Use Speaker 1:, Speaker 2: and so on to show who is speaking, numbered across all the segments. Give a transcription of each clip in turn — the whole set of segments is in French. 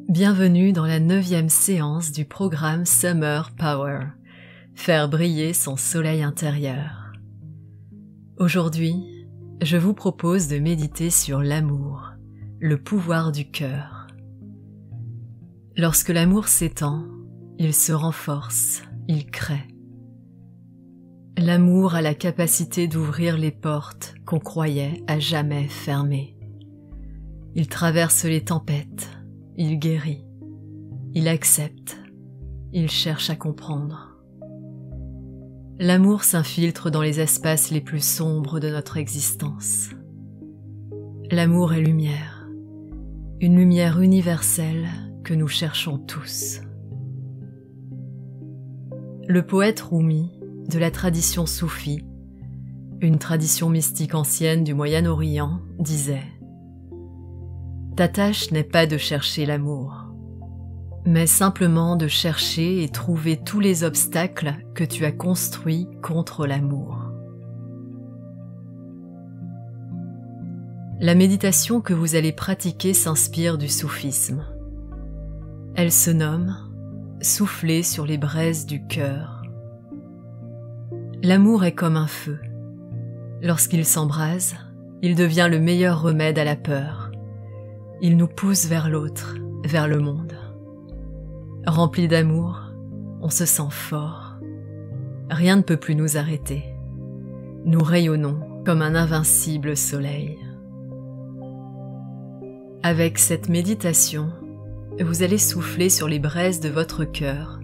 Speaker 1: Bienvenue dans la 9e séance du programme Summer Power, faire briller son soleil intérieur. Aujourd'hui, je vous propose de méditer sur l'amour, le pouvoir du cœur. Lorsque l'amour s'étend, il se renforce, il crée. L'amour a la capacité d'ouvrir les portes qu'on croyait à jamais fermées. Il traverse les tempêtes, il guérit, il accepte, il cherche à comprendre. L'amour s'infiltre dans les espaces les plus sombres de notre existence. L'amour est lumière, une lumière universelle que nous cherchons tous. Le poète Rumi, de la tradition soufie, une tradition mystique ancienne du Moyen-Orient, disait: ta tâche n'est pas de chercher l'amour, mais simplement de chercher et trouver tous les obstacles que tu as construits contre l'amour. La méditation que vous allez pratiquer s'inspire du soufisme. Elle se nomme « Souffler sur les braises du cœur ». L'amour est comme un feu. Lorsqu'il s'embrase, il devient le meilleur remède à la peur. Il nous pousse vers l'autre, vers le monde. Rempli d'amour, on se sent fort. Rien ne peut plus nous arrêter. Nous rayonnons comme un invincible soleil. Avec cette méditation, vous allez souffler sur les braises de votre cœur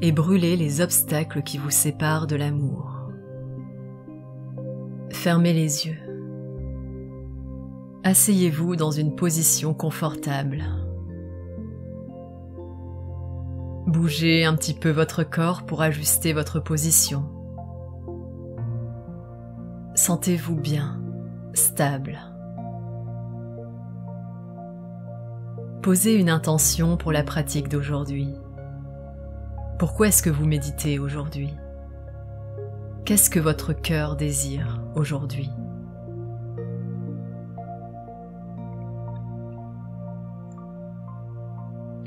Speaker 1: et brûler les obstacles qui vous séparent de l'amour. Fermez les yeux. Asseyez-vous dans une position confortable. Bougez un petit peu votre corps pour ajuster votre position. Sentez-vous bien, stable. Posez une intention pour la pratique d'aujourd'hui. Pourquoi est-ce que vous méditez aujourd'hui? Qu'est-ce que votre cœur désire aujourd'hui?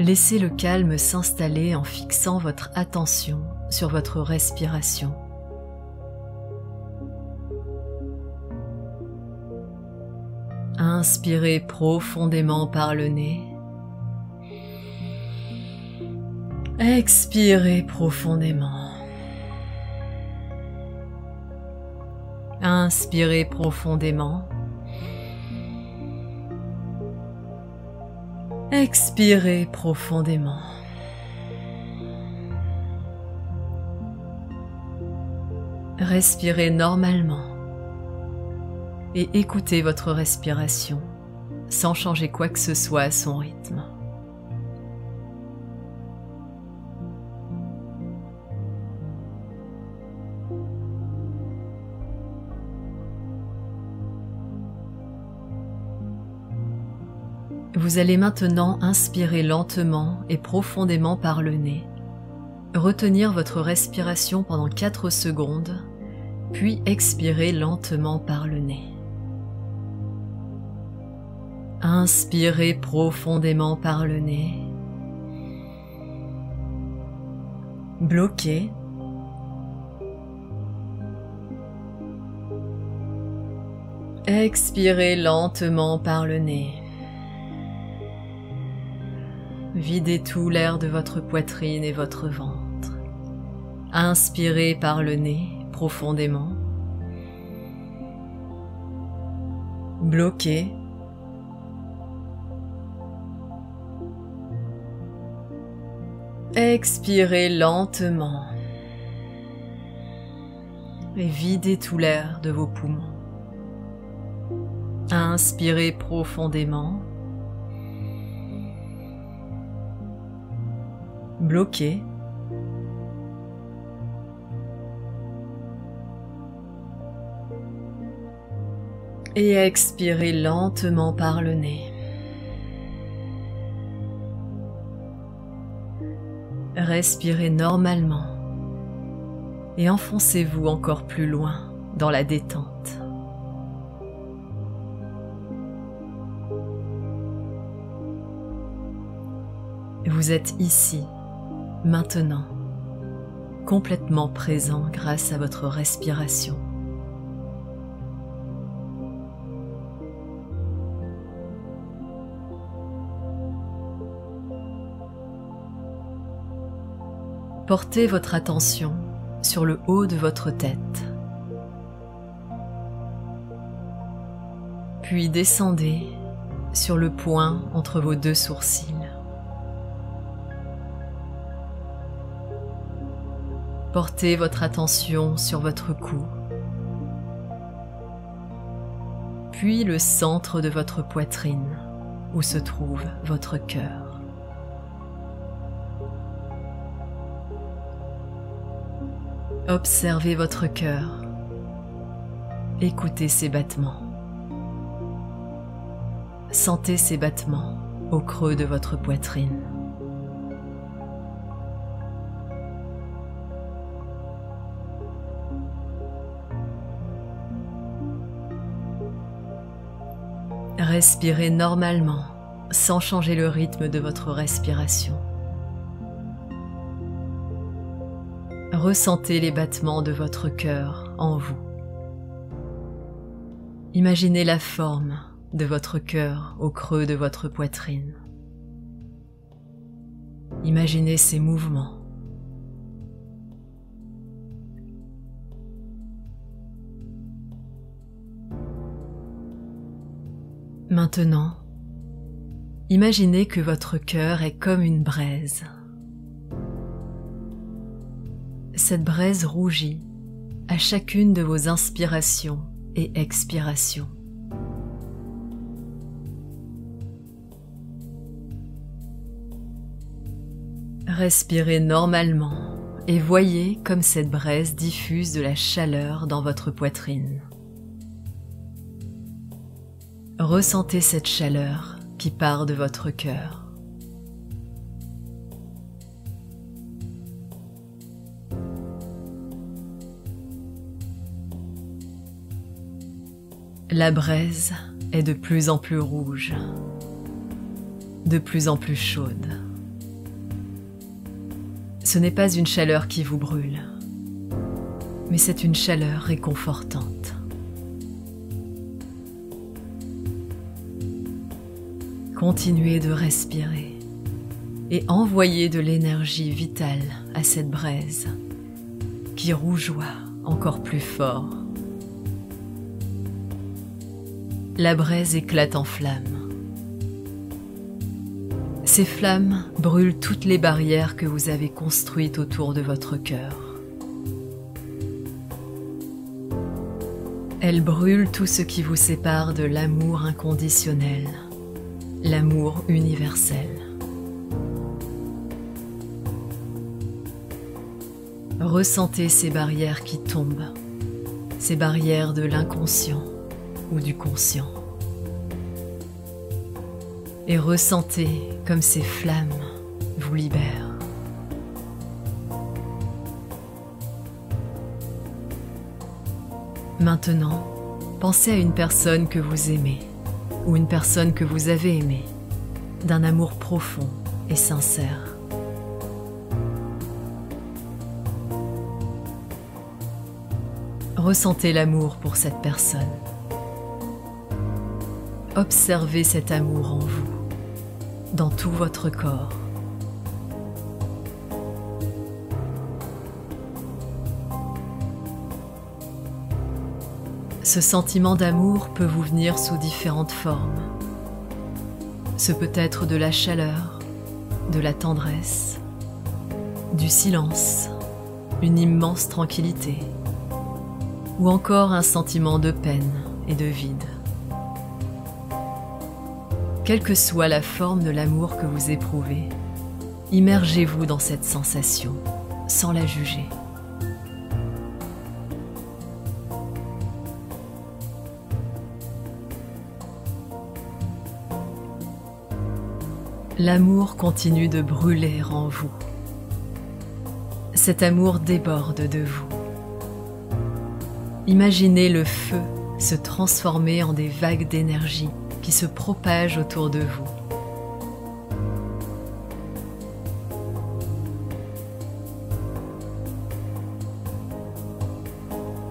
Speaker 1: Laissez le calme s'installer en fixant votre attention sur votre respiration. Inspirez profondément par le nez. Expirez profondément. Inspirez profondément. Expirez profondément. Respirez normalement et écoutez votre respiration sans changer quoi que ce soit à son rythme. Vous allez maintenant inspirer lentement et profondément par le nez, retenir votre respiration pendant 4 secondes, puis expirer lentement par le nez. Inspirez profondément par le nez. Bloquez. Expirez lentement par le nez. Videz tout l'air de votre poitrine et votre ventre. Inspirez par le nez profondément. Bloquez. Expirez lentement. Et videz tout l'air de vos poumons. Inspirez profondément. Bloquez. Et expirez lentement par le nez. Respirez normalement et enfoncez-vous encore plus loin dans la détente. Vous êtes ici, maintenant, complètement présent grâce à votre respiration. Portez votre attention sur le haut de votre tête. Puis descendez sur le point entre vos deux sourcils. Portez votre attention sur votre cou, puis le centre de votre poitrine, où se trouve votre cœur. Observez votre cœur, écoutez ses battements. Sentez ses battements au creux de votre poitrine. Respirez normalement, sans changer le rythme de votre respiration. Ressentez les battements de votre cœur en vous. Imaginez la forme de votre cœur au creux de votre poitrine. Imaginez ses mouvements. Maintenant, imaginez que votre cœur est comme une braise. Cette braise rougit à chacune de vos inspirations et expirations. Respirez normalement et voyez comme cette braise diffuse de la chaleur dans votre poitrine. Ressentez cette chaleur qui part de votre cœur. La braise est de plus en plus rouge, de plus en plus chaude. Ce n'est pas une chaleur qui vous brûle, mais c'est une chaleur réconfortante. Continuez de respirer et envoyez de l'énergie vitale à cette braise qui rougeoie encore plus fort. La braise éclate en flammes. Ces flammes brûlent toutes les barrières que vous avez construites autour de votre cœur. Elles brûlent tout ce qui vous sépare de l'amour inconditionnel, l'amour universel. Ressentez ces barrières qui tombent, ces barrières de l'inconscient ou du conscient. Et ressentez comme ces flammes vous libèrent. Maintenant, pensez à une personne que vous aimez ou une personne que vous avez aimée, d'un amour profond et sincère. Ressentez l'amour pour cette personne. Observez cet amour en vous, dans tout votre corps. Ce sentiment d'amour peut vous venir sous différentes formes. Ce peut être de la chaleur, de la tendresse, du silence, une immense tranquillité, ou encore un sentiment de peine et de vide. Quelle que soit la forme de l'amour que vous éprouvez, immergez-vous dans cette sensation, sans la juger. L'amour continue de brûler en vous. Cet amour déborde de vous. Imaginez le feu se transformer en des vagues d'énergie qui se propagent autour de vous.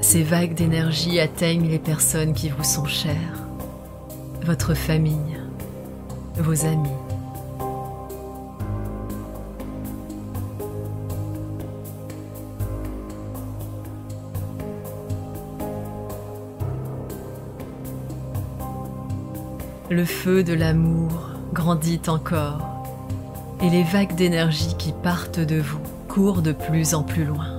Speaker 1: Ces vagues d'énergie atteignent les personnes qui vous sont chères, votre famille, vos amis. Le feu de l'amour grandit encore et les vagues d'énergie qui partent de vous courent de plus en plus loin.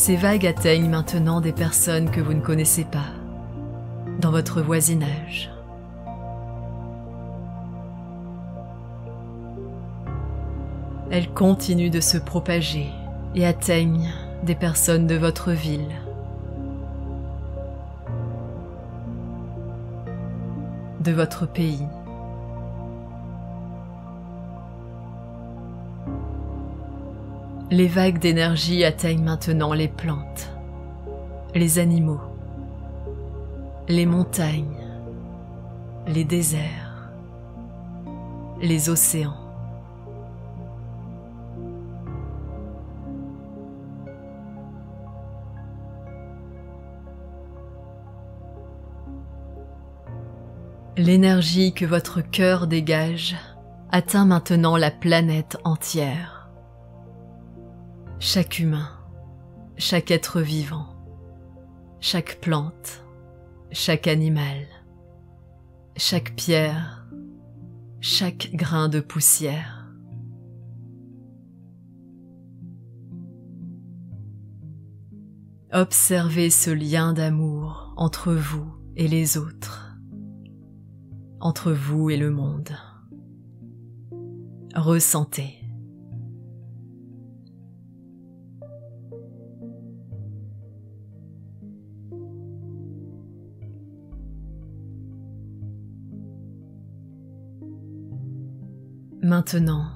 Speaker 1: Ces vagues atteignent maintenant des personnes que vous ne connaissez pas, dans votre voisinage. Elles continuent de se propager et atteignent des personnes de votre ville. De votre pays. Les vagues d'énergie atteignent maintenant les plantes, les animaux, les montagnes, les déserts, les océans. L'énergie que votre cœur dégage atteint maintenant la planète entière. Chaque humain, chaque être vivant, chaque plante, chaque animal, chaque pierre, chaque grain de poussière. Observez ce lien d'amour entre vous et les autres. Entre vous et le monde. Ressentez. Maintenant,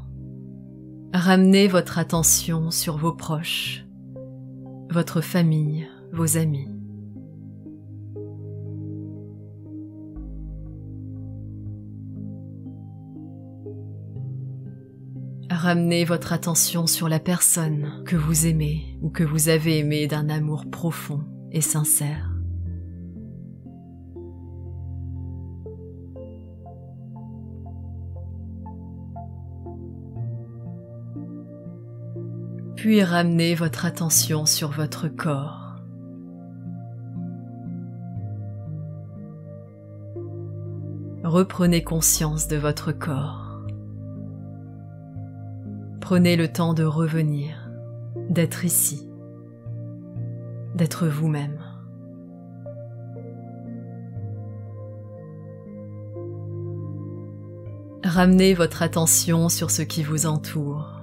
Speaker 1: ramenez votre attention sur vos proches, votre famille, vos amis. Ramenez votre attention sur la personne que vous aimez ou que vous avez aimée d'un amour profond et sincère. Puis ramenez votre attention sur votre corps. Reprenez conscience de votre corps. Prenez le temps de revenir, d'être ici, d'être vous-même. Ramenez votre attention sur ce qui vous entoure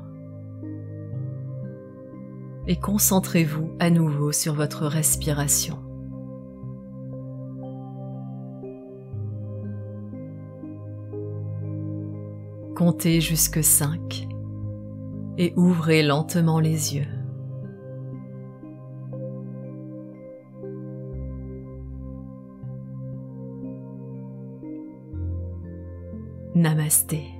Speaker 1: et concentrez-vous à nouveau sur votre respiration. Comptez jusque 5 et ouvrez lentement les yeux. Namasté.